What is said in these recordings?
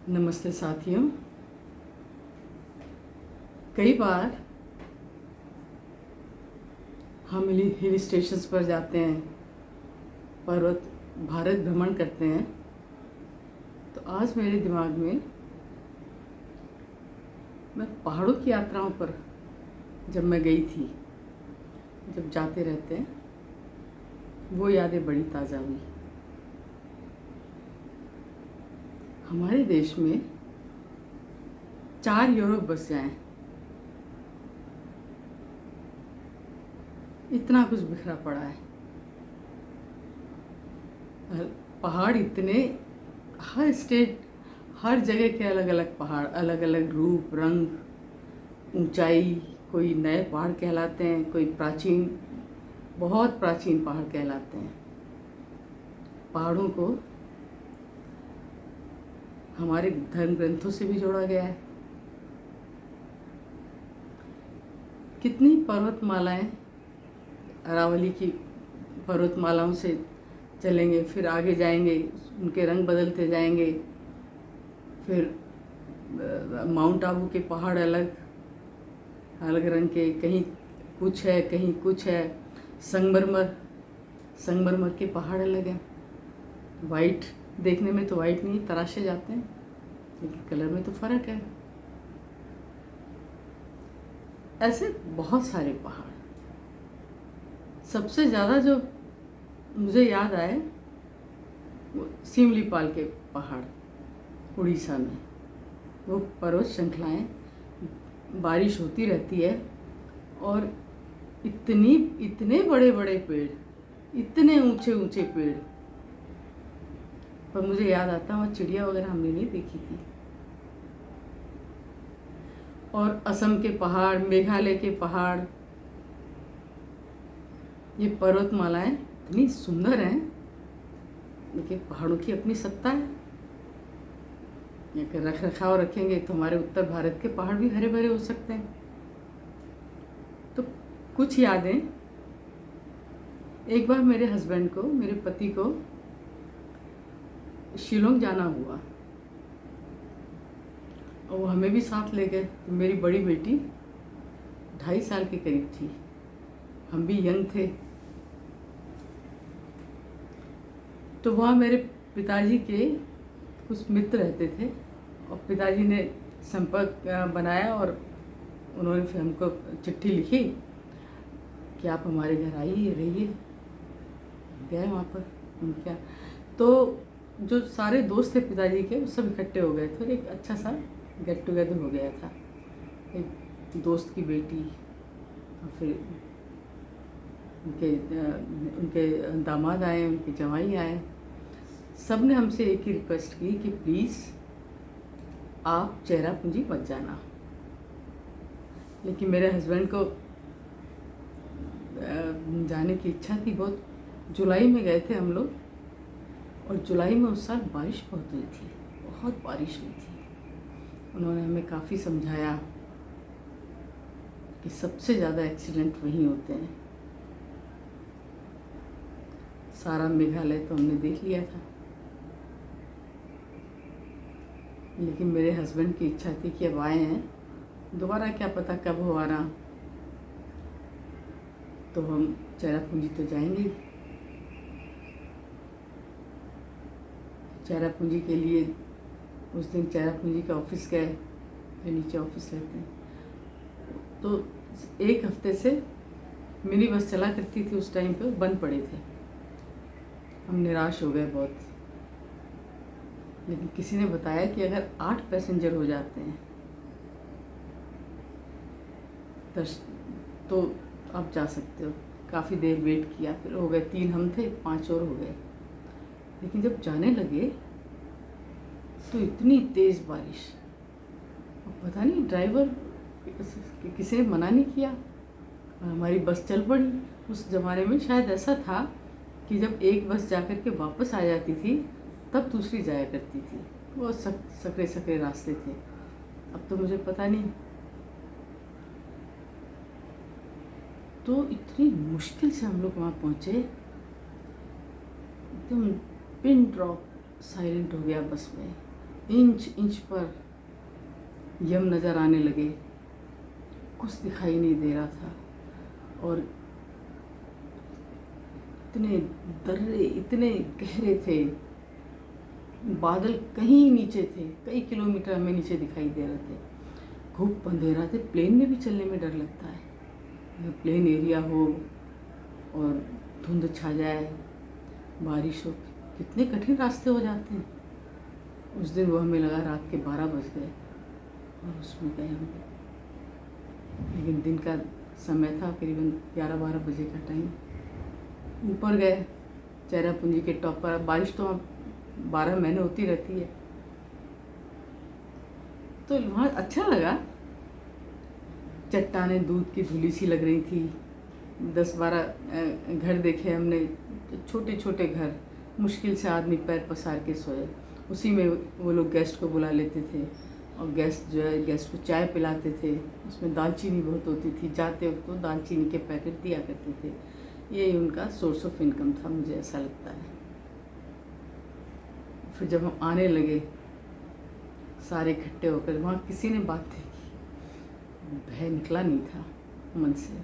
नमस्ते साथियों। कई बार हम हिल स्टेशंस पर जाते हैं, पर्वत भारत भ्रमण करते हैं। तो आज मेरे दिमाग में मैं पहाड़ों की यात्राओं पर जब मैं गई थी, जब जाते रहते हैं, वो यादें बड़ी ताज़ा हुई। हमारे देश में 4 यूरोप बस जाएं, इतना कुछ बिखरा पड़ा है। पहाड़ इतने, हर स्टेट, हर जगह के अलग अलग पहाड़, अलग अलग रूप रंग, ऊंचाई। कोई नए पहाड़ कहलाते हैं, कोई प्राचीन, बहुत प्राचीन पहाड़ कहलाते हैं। पहाड़ों को हमारे धर्म ग्रंथों से भी जोड़ा गया है। कितनी पर्वतमालाएं, अरावली की पर्वतमालाओं से चलेंगे, फिर आगे जाएंगे, उनके रंग बदलते जाएंगे। फिर माउंट आबू के पहाड़ अलग अलग रंग के, कहीं कुछ है कहीं कुछ है। संगमरमर के पहाड़ अलग हैं। वाइट देखने में तो वाइट नहीं, तराशे जाते हैं, लेकिन कलर में तो फ़र्क है। ऐसे बहुत सारे पहाड़। सबसे ज़्यादा जो मुझे याद आए वो सिमलीपाल के पहाड़, उड़ीसा में। वो पर्वत श्रृंखलाएँ, बारिश होती रहती है और इतने बड़े बड़े पेड़, इतने ऊंचे ऊंचे पेड़। पर मुझे याद आता है, वहाँ चिड़िया वगैरह हमने नहीं देखी थी। और असम के पहाड़, मेघालय के पहाड़, ये पर्वतमालाएं इतनी सुंदर हैं, लेकिन पहाड़ों की अपनी सत्ता है। अगर रख रखाव रखेंगे तो हमारे उत्तर भारत के पहाड़ भी हरे भरे हो सकते हैं। तो कुछ यादें, एक बार मेरे हस्बैंड को, मेरे पति को शिलोंग जाना हुआ और वो हमें भी साथ ले गए। मेरी बड़ी बेटी 2.5 साल के करीब थी, हम भी यंग थे। तो वहाँ मेरे पिताजी के कुछ मित्र रहते थे और पिताजी ने संपर्क बनाया और उन्होंने फिर हमको चिट्ठी लिखी कि आप हमारे घर आइए, रहिए। गए वहाँ पर। क्या, तो जो सारे दोस्त थे पिताजी के, वो सब इकट्ठे हो गए थे और एक अच्छा सा गेट टुगेदर हो गया था। एक दोस्त की बेटी और फिर उनके दामाद आए, उनके जवाई आए। सब ने हमसे एक ही रिक्वेस्ट की कि प्लीज़ आप चेरापूंजी मत जाना। लेकिन मेरे हस्बैंड को जाने की इच्छा थी बहुत। जुलाई में गए थे हम लोग, और जुलाई में उस साल बारिश बहुत हुई थी, बहुत बारिश हुई थी। उन्होंने हमें काफ़ी समझाया कि सबसे ज़्यादा एक्सीडेंट वहीं होते हैं। सारा मेघालय तो हमने देख लिया था, लेकिन मेरे हस्बैंड की इच्छा थी कि अब आए हैं, दोबारा क्या पता कब हो आना, तो हम चेरापूंजी तो जाएंगे। चेरापूंजी के लिए उस दिन चेरापूंजी का ऑफिस गए, फिर नीचे ऑफिस रहते हैं। तो 1 हफ्ते से मिनी बस चला करती थी, उस टाइम पे बंद पड़े थे। हम निराश हो गए बहुत। लेकिन किसी ने बताया कि अगर 8 पैसेंजर हो जाते हैं तो आप जा सकते हो। काफ़ी देर वेट किया, फिर हो गए 3, हम थे 5 और हो गए। लेकिन जब जाने लगे तो इतनी तेज़ बारिश, पता नहीं ड्राइवर किसी ने मना नहीं किया, हमारी बस चल पड़ी। उस ज़माने में शायद ऐसा था कि जब एक बस जा कर के वापस आ जाती थी, तब दूसरी जाया करती थी। वो सकरे सकरे रास्ते थे, अब तो मुझे पता नहीं। तो इतनी मुश्किल से हम लोग वहाँ पहुँचे, एकदम पिन ड्रॉप साइलेंट हो गया बस में। इंच इंच पर यम नज़र आने लगे, कुछ दिखाई नहीं दे रहा था। और इतने दर्रे, इतने गहरे थे, बादल कहीं नीचे थे, कई किलोमीटर हमें नीचे दिखाई दे रहे थे। खूब अंधेरा थे, प्लेन में भी चलने में डर लगता है। अगर प्लेन एरिया हो और धुंध छा जाए, बारिश हो, कितने कठिन रास्ते हो जाते हैं। उस दिन वो हमें लगा रात के 12 बज गए और उसमें गए हम। लेकिन दिन का समय था, करीबन 11-12 बजे का टाइम। ऊपर गए चेरापूंजी के टॉप पर। बारिश तो 12 महीने होती रहती है, तो वहाँ अच्छा लगा। चट्टानें दूध की धुली सी लग रही थी। 10-12 घर देखे हमने, छोटे छोटे घर, मुश्किल से आदमी पैर पसार के सोए। उसी में वो लोग गेस्ट को बुला लेते थे और गेस्ट जो है, गेस्ट को चाय पिलाते थे। उसमें दालचीनी बहुत होती थी, जाते वक्त तो दालचीनी के पैकेट दिया करते थे। यही उनका सोर्स ऑफ इनकम था, मुझे ऐसा लगता है। फिर जब हम आने लगे सारे इकट्ठे होकर, वहाँ किसी ने बात नहीं की, भय निकला नहीं था मन से।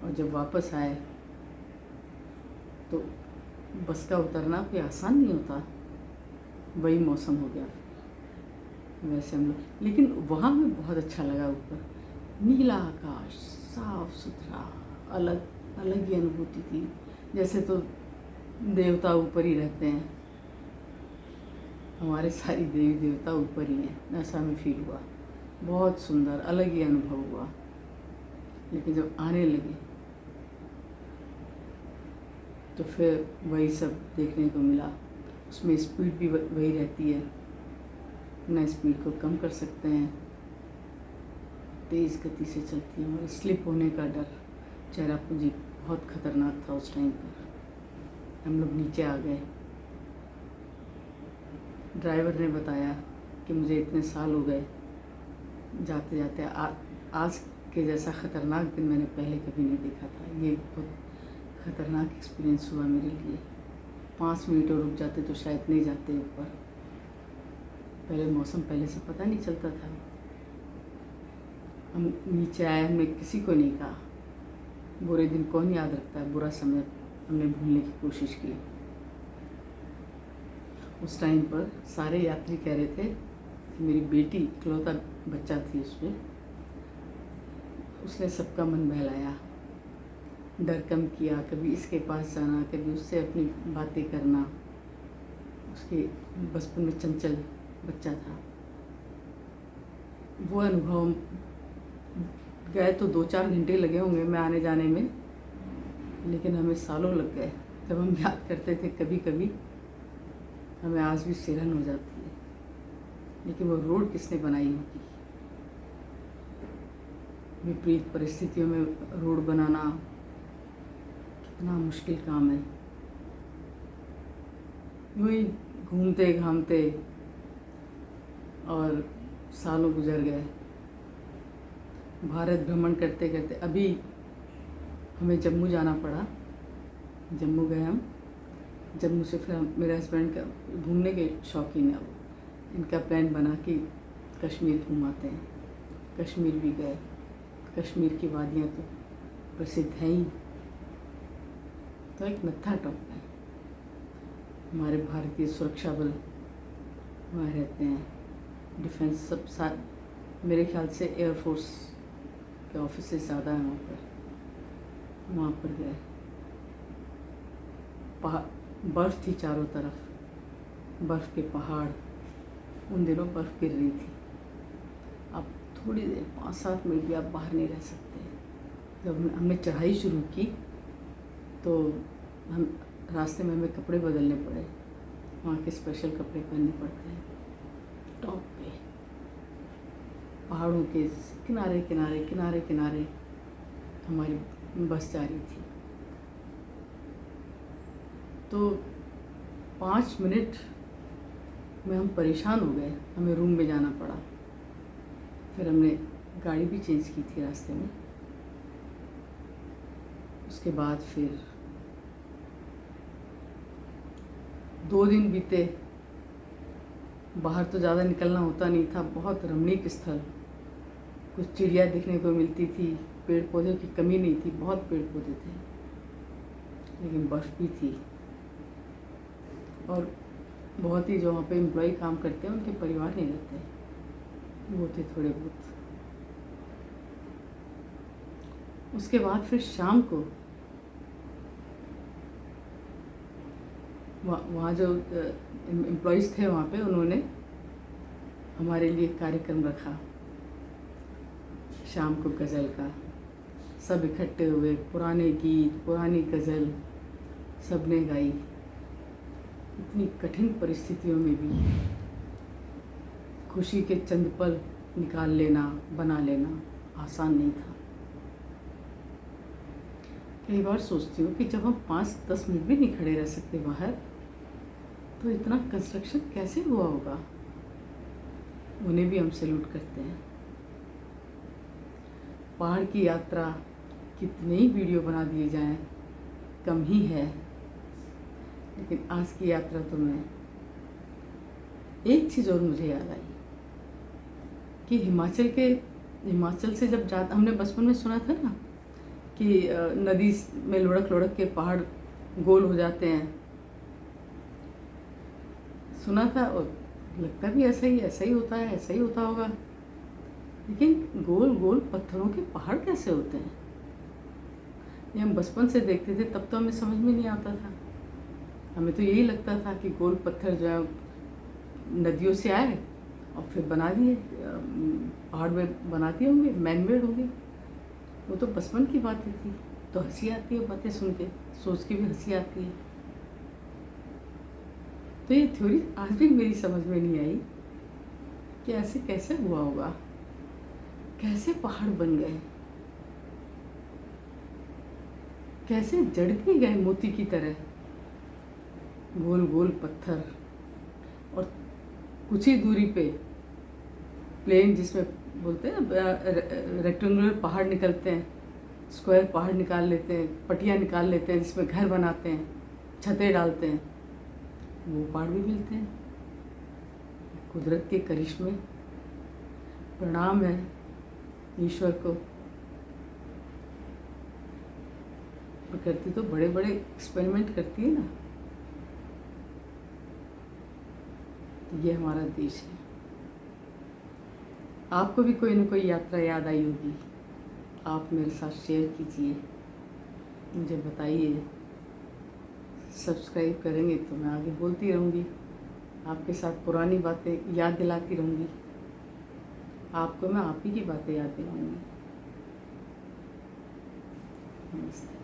और जब वापस आए तो बस का उतरना कोई आसान नहीं होता। वही मौसम हो गया वैसे हम लोग, लेकिन वहाँ हमें बहुत अच्छा लगा। ऊपर नीला आकाश, साफ सुथरा, अलग अलग ही अनुभूति थी। जैसे तो देवता ऊपर ही रहते हैं, हमारे सारी देवी देवता ऊपर ही हैं, ऐसा हमें फील हुआ। बहुत सुंदर अलग ही अनुभव हुआ। लेकिन जब आने लगे तो फिर वही सब देखने को मिला। उसमें स्पीड भी वही रहती है, ना स्पीड को कम कर सकते हैं, तेज़ गति से चलती है। हमारे स्लिप होने का डर। चेरापूंजी बहुत ख़तरनाक था उस टाइम पर। हम लोग नीचे आ गए। ड्राइवर ने बताया कि मुझे इतने साल हो गए जाते जाते, आज के जैसा ख़तरनाक दिन मैंने पहले कभी नहीं देखा था। ये बहुत ख़तरनाक एक्सपीरियंस हुआ मेरे लिए। 5 मिनट और रुक जाते तो शायद नहीं जाते ऊपर। पहले मौसम पहले से पता नहीं चलता था। हम नीचे आए, हमने किसी को नहीं कहा। बुरे दिन कौन याद रखता है, बुरा समय हमने भूलने की कोशिश की। उस टाइम पर सारे यात्री कह रहे थे कि मेरी बेटी इकलौता बच्चा थी उसमें, उसने सबका मन बहलाया, डर कम किया। कभी इसके पास जाना, कभी उससे अपनी बातें करना। उसके बचपन में चंचल बच्चा था। वो अनुभव, गए तो 2-4 घंटे लगे होंगे मैं आने जाने में, लेकिन हमें सालों लग गए। जब हम याद करते थे कभी कभी हमें आज भी सिरहन हो जाती है। लेकिन वो रोड किसने बनाई होगी। विपरीत परिस्थितियों में रोड बनाना कितना मुश्किल काम है। यूँ ही घूमते घामते और सालों गुजर गए। भारत भ्रमण करते करते अभी हमें जम्मू जाना पड़ा। जम्मू गए हम। जम्मू से फिर मेरे हस्बैंड का घूमने के शौकीन है, इनका प्लान बना कि कश्मीर घूमाते हैं। कश्मीर भी गए। कश्मीर की वादियाँ तो प्रसिद्ध हैं ही। तो एक नत्था टॉप है, हमारे भारतीय सुरक्षा बल वहाँ रहते हैं, डिफेंस सब साथ। मेरे ख्याल से एयरफोर्स के ऑफिसेस ज़्यादा हैं वहाँ पर गए। बर्फ़ थी चारों तरफ, बर्फ़ के पहाड़। उन दिनों बर्फ़ गिर रही थी। अब थोड़ी देर 5-7 मिनट भी आप बाहर नहीं रह सकते। जब हमने चढ़ाई शुरू की तो हम रास्ते में हमें कपड़े बदलने पड़े। वहाँ के स्पेशल कपड़े पहनने पड़ते हैं। टॉप पे पहाड़ों के किनारे किनारे किनारे किनारे हमारी बस जा रही थी। तो 5 मिनट में हम परेशान हो गए, हमें रूम में जाना पड़ा। फिर हमने गाड़ी भी चेंज की थी रास्ते में। उसके बाद फिर 2 दिन बीते, बाहर तो ज़्यादा निकलना होता नहीं था, बहुत रमणीक स्थल, कुछ चिड़िया देखने को मिलती थी, पेड़ पौधे की कमी नहीं थी, बहुत पेड़ पौधे थे, लेकिन बर्फ़ भी थी। और बहुत ही जो वहाँ पे एम्प्लॉय काम करते हैं उनके परिवार नहीं रहते, वो थे थोड़े बहुत। उसके बाद फिर शाम को वहाँ जो एम्प्लॉयज़ थे वहाँ पे, उन्होंने हमारे लिए कार्यक्रम रखा शाम को गज़ल का। सब इकट्ठे हुए, पुराने गीत, पुरानी गज़ल सब ने गाई। इतनी कठिन परिस्थितियों में भी खुशी के चंद पल निकाल लेना, बना लेना आसान नहीं था। कई बार सोचती हूँ कि जब हम 5-10 मिनट भी नहीं खड़े रह सकते बाहर, तो इतना कंस्ट्रक्शन कैसे हुआ होगा। उन्हें भी हम सैल्यूट करते हैं। पहाड़ की यात्रा कितने ही वीडियो बना दिए जाएं, कम ही है, लेकिन आज की यात्रा तो मैं एक चीज़ और मुझे याद आई कि हिमाचल से जब जाता, हमने बचपन में सुना था ना कि नदी में लुढ़क लुढ़क के पहाड़ गोल हो जाते हैं, सुना था और लगता भी ऐसा ही होता है, ऐसा ही होता होगा। लेकिन गोल गोल पत्थरों के पहाड़ कैसे होते हैं, ये हम बचपन से देखते थे, तब तो हमें समझ में नहीं आता था। हमें तो यही लगता था कि गोल पत्थर जो है नदियों से आए और फिर बना दिए, पहाड़ में बना दिए होंगे, मैन मेड होंगे। वो तो बचपन की बातें थी, तो हंसी आती है बातें सुन के, सोच के भी हंसी आती है। तो ये थ्योरी आज भी मेरी समझ में नहीं आई कि ऐसे कैसे हुआ होगा, कैसे पहाड़ बन गए, कैसे जड़ के गए मोती की तरह गोल गोल पत्थर। और कुछ ही दूरी पे प्लेन, जिसमें बोलते हैं रेक्टेंगुलर पहाड़ निकलते हैं, स्क्वायर पहाड़ निकाल लेते हैं, पटियाँ निकाल लेते हैं, जिसमें घर बनाते हैं, छतें डालते हैं, वो पहाड़ भी मिलते हैं। कुदरत के करिश्मे, प्रणाम है ईश्वर को। प्रकृति तो बड़े बड़े एक्सपेरिमेंट करती है ना। ये हमारा देश है। आपको भी कोई ना कोई यात्रा याद आई होगी, आप मेरे साथ शेयर कीजिए, मुझे बताइए। सब्सक्राइब करेंगे तो मैं आगे बोलती रहूँगी, आपके साथ पुरानी बातें याद दिलाती रहूँगी, आपको मैं आप ही की बातें याद दिलाऊँगी। नमस्ते।